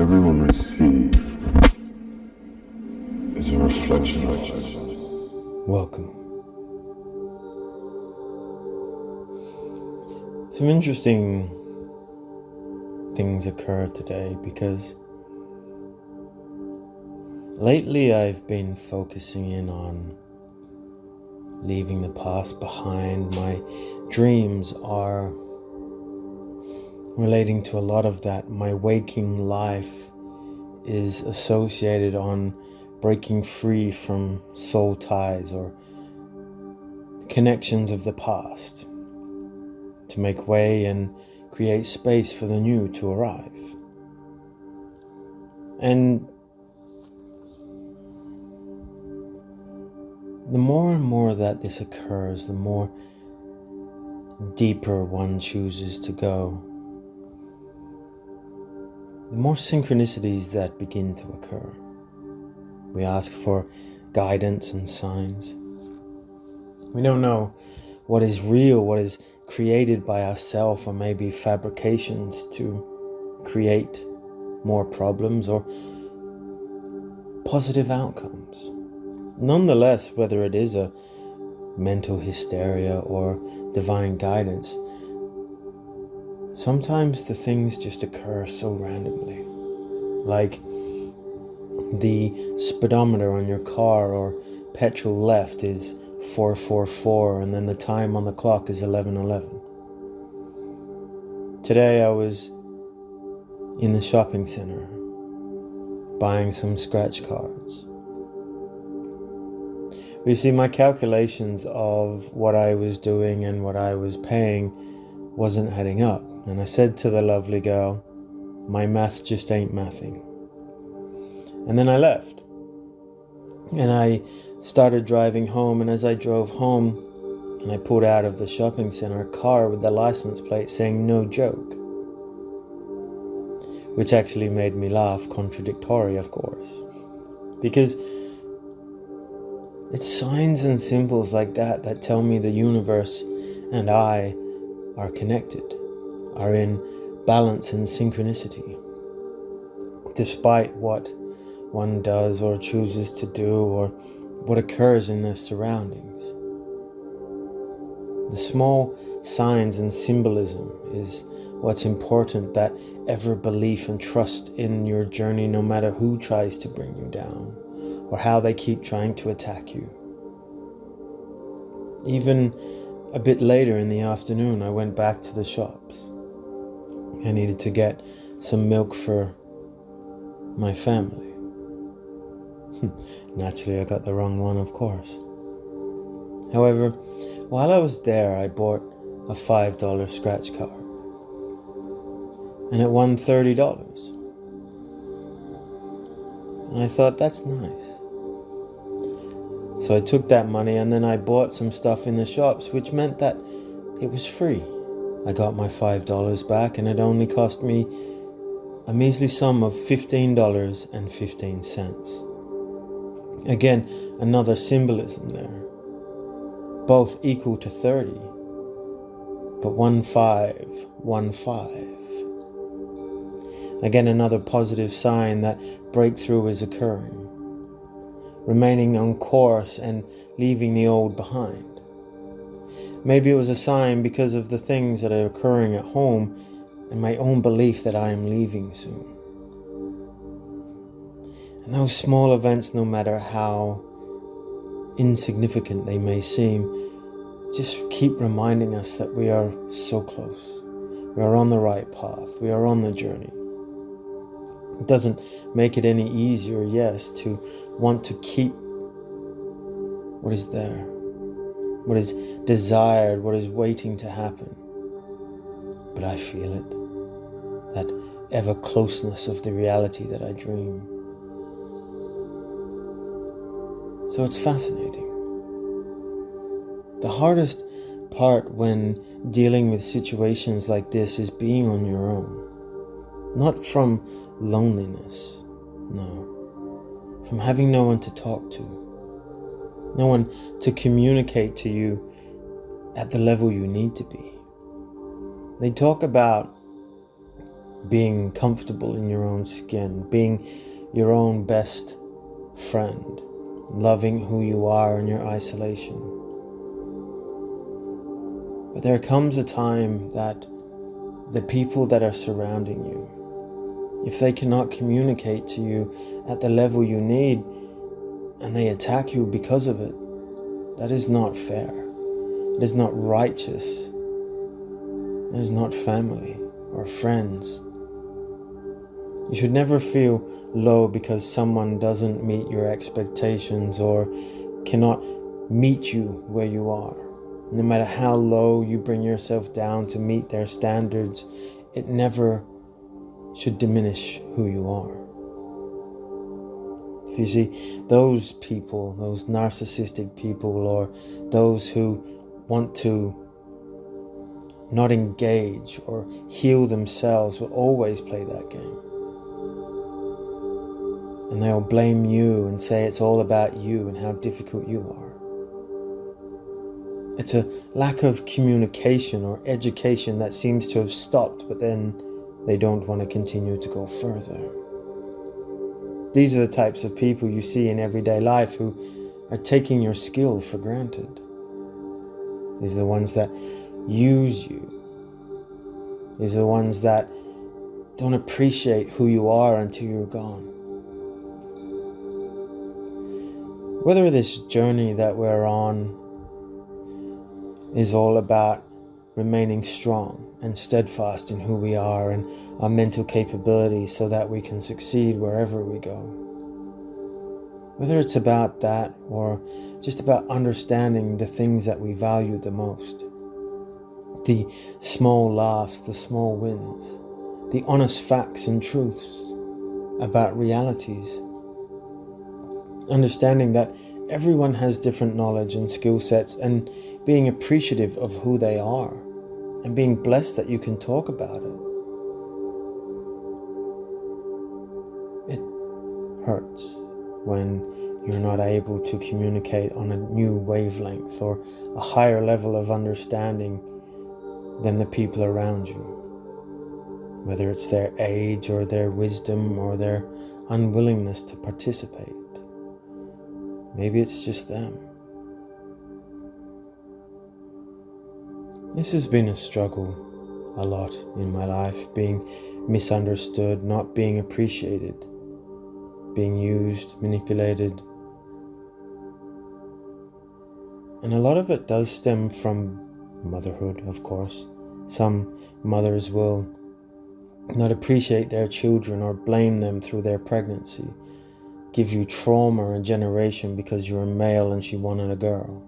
everyone receives is a reflection of us. Welcome. Some interesting things occur today because lately I've been focusing in on leaving the past behind. My dreams are relating to a lot of that. My waking life is associated on breaking free from soul ties or connections of the past to make way and create space for the new to arrive. And the more and more that this occurs, the more deeper one chooses to go, the more synchronicities that begin to occur. We ask for guidance and signs. We don't know what is real, what is created by ourselves, or maybe fabrications to create more problems or positive outcomes. Nonetheless, whether it is a mental hysteria or divine guidance, sometimes the things just occur so randomly. Like the speedometer on your car or petrol left is 444 and then the time on the clock is 11:11. Today I was in the shopping center buying some scratch cards. You see, my calculations of what I was doing and what I was paying wasn't adding up. And I said to the lovely girl, my math just ain't mathing. And then I left. And I started driving home. And as I drove home and I pulled out of the shopping center, a car with the license plate saying no joke, which actually made me laugh, contradictory, of course. Because it's signs and symbols like that that tell me the universe and I are connected, are in balance and synchronicity. Despite what one does or chooses to do or what occurs in their surroundings. The small signs and symbolism is what's important, that ever belief and trust in your journey, no matter who tries to bring you down or how they keep trying to attack you. Even a bit later in the afternoon, I went back to the shops. I needed to get some milk for my family. Naturally, I got the wrong one, of course. However, while I was there, I bought a $5 scratch card. And it won $30. And I thought, that's nice. So I took that money and then I bought some stuff in the shops, which meant that it was free. I got my $5 back and it only cost me a measly sum of $15.15. Again, another symbolism there. Both equal to 30, but 1515. Again, another positive sign that breakthrough is occurring. Remaining on course and leaving the old behind. Maybe it was a sign because of the things that are occurring at home and my own belief that I am leaving soon. And those small events, no matter how insignificant they may seem, just keep reminding us that we are so close. We are on the right path. We are on the journey. It doesn't make it any easier, yes, to want to keep what is there, what is desired, what is waiting to happen. But I feel it, that ever closeness of the reality that I dream. So it's fascinating. The hardest part when dealing with situations like this is being on your own. Not from loneliness, no. From having no one to talk to. No one to communicate to you at the level you need to be. They talk about being comfortable in your own skin, being your own best friend, loving who you are in your isolation. But there comes a time that the people that are surrounding you, if they cannot communicate to you at the level you need and they attack you because of it, that is not fair. It is not righteous. It is not family or friends. You should never feel low because someone doesn't meet your expectations or cannot meet you where you are. No matter how low you bring yourself down to meet their standards, it never should diminish who you are. If you see those people, those narcissistic people, or those who want to not engage or heal themselves, will always play that game. And they'll blame you and say it's all about you and how difficult you are. It's a lack of communication or education that seems to have stopped, but then they don't want to continue to go further. These are the types of people you see in everyday life who are taking your skill for granted. These are the ones that use you. These are the ones that don't appreciate who you are until you're gone. Whether this journey that we're on is all about remaining strong and steadfast in who we are and our mental capabilities so that we can succeed wherever we go. Whether it's about that or just about understanding the things that we value the most. The small laughs, the small wins, the honest facts and truths about realities. Understanding that everyone has different knowledge and skill sets, and being appreciative of who they are and being blessed that you can talk about it. It hurts when you're not able to communicate on a new wavelength or a higher level of understanding than the people around you, whether it's their age or their wisdom or their unwillingness to participate. Maybe it's just them. This has been a struggle a lot in my life, being misunderstood, not being appreciated, being used, manipulated. And a lot of it does stem from motherhood, of course. Some mothers will not appreciate their children or blame them through their pregnancy, give you trauma a generation because you're a male and she wanted a girl.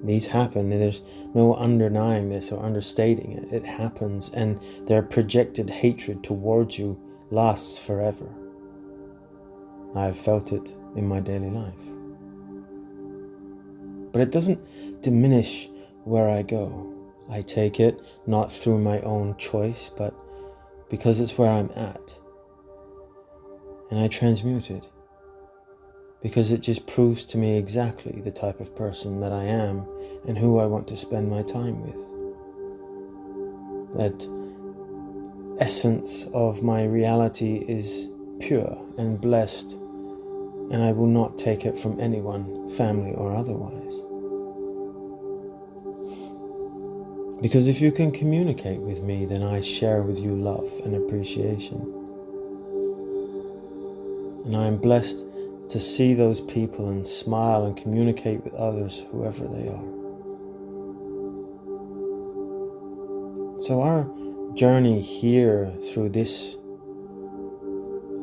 These happen, and there's no underlying this or understating it. It happens, and their projected hatred towards you lasts forever. I've felt it in my daily life. But it doesn't diminish where I go. I take it not through my own choice, but because it's where I'm at. And I transmute it because it just proves to me exactly the type of person that I am and who I want to spend my time with. That essence of my reality is pure and blessed, and I will not take it from anyone, family or otherwise. Because if you can communicate with me, then I share with you love and appreciation. And I am blessed to see those people and smile and communicate with others, whoever they are. So our journey here through this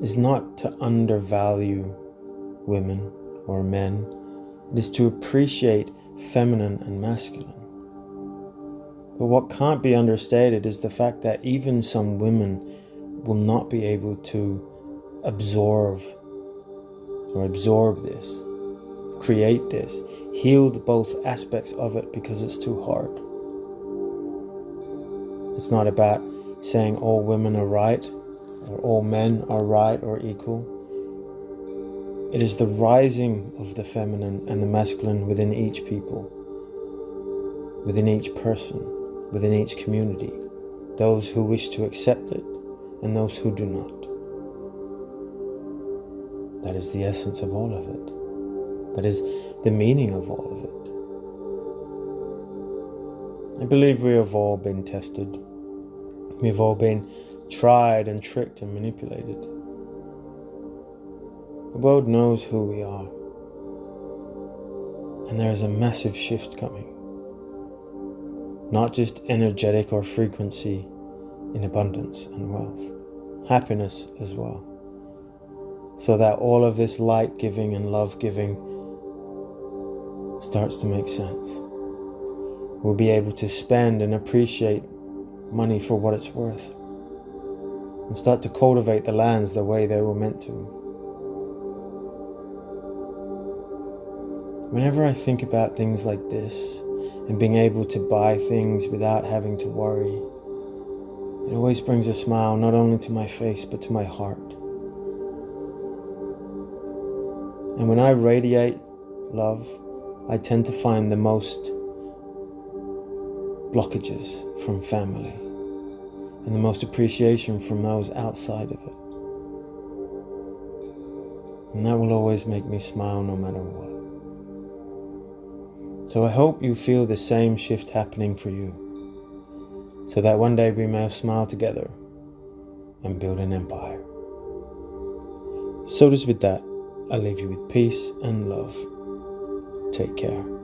is not to undervalue women or men. It is to appreciate feminine and masculine. But what can't be understated is the fact that even some women will not be able to absorb this, create this, heal both aspects of it because it's too hard. It's not about saying all women are right or all men are right or equal. It is the rising of the feminine and the masculine within each people, within each person, within each community, those who wish to accept it and those who do not. That is the essence of all of it. That is the meaning of all of it. I believe we have all been tested. We've all been tried and tricked and manipulated. The world knows who we are. And there is a massive shift coming. Not just energetic or frequency in abundance and wealth. Happiness as well. So that all of this light giving and love giving starts to make sense. We'll be able to spend and appreciate money for what it's worth. And start to cultivate the lands the way they were meant to. Whenever I think about things like this, and being able to buy things without having to worry, it always brings a smile not only to my face but to my heart. And when I radiate love, I tend to find the most blockages from family and the most appreciation from those outside of it. And that will always make me smile no matter what. So I hope you feel the same shift happening for you, so that one day we may smile together and build an empire. So just with that, I leave you with peace and love. Take care.